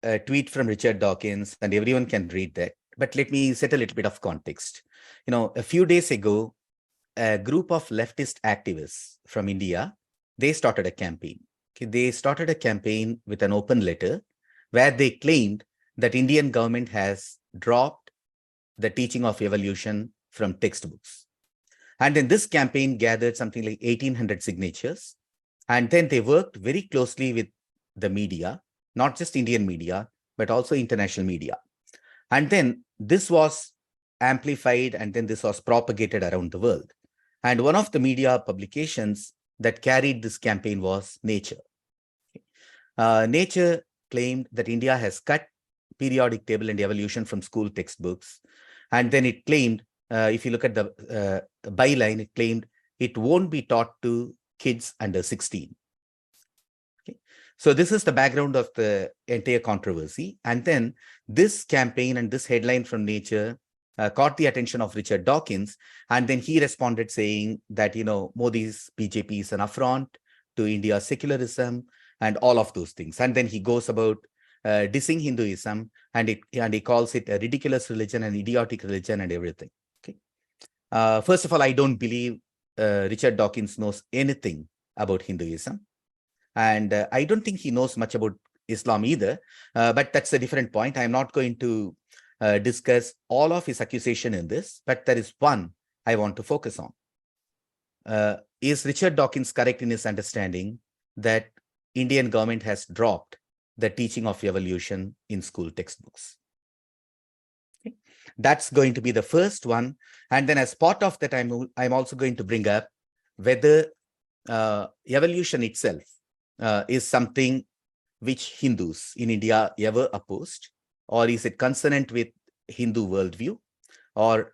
a tweet from Richard Dawkins, and everyone can read that. But let me set a little bit of context. A few days ago, a group of leftist activists from India, they started a campaign. Okay, they started a campaign with an open letter where they claimed that Indian government has dropped the teaching of evolution from textbooks. And then this campaign gathered something like 1,800 signatures. And then they worked very closely with the media, not just Indian media, but also international media. And then this was amplified, and then this was propagated around the world. And one of the media publications that carried this campaign was Nature. Nature claimed that India has cut periodic table and evolution from school textbooks. And then it claimed, if you look at the byline, it claimed it won't be taught to kids under 16. Okay. So this is the background of the entire controversy. And then this campaign and this headline from Nature caught the attention of Richard Dawkins. And then he responded saying that, Modi's BJP is an affront to India's secularism and all of those things. And then he goes about dissing Hinduism, and he calls it a ridiculous religion, an idiotic religion, and everything. Okay. First of all, I don't believe Richard Dawkins knows anything about Hinduism. And I don't think he knows much about Islam either. But that's a different point. I'm not going to discuss all of his accusation in this, but there is one I want to focus on. Is Richard Dawkins correct in his understanding that Indian government has dropped the teaching of evolution in school textbooks? Okay. That's going to be the first one. And then as part of that, I'm also going to bring up whether evolution itself is something which Hindus in India ever opposed, or is it consonant with Hindu worldview, or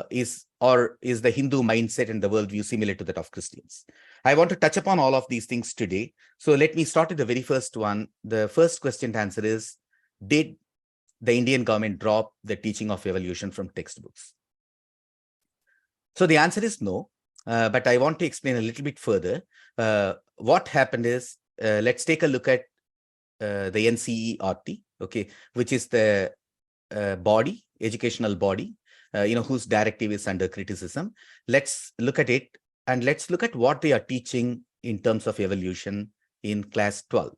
is the Hindu mindset and the worldview similar to that of Christians? I want to touch upon all of these things today. So let me start with the very first one. The first question to answer is, did the Indian government drop the teaching of evolution from textbooks? So the answer is no, but I want to explain a little bit further. What happened is, let's take a look at the NCERT, okay, which is the educational body, whose directive is under criticism. Let's look at it, and let's look at what they are teaching in terms of evolution in class 12.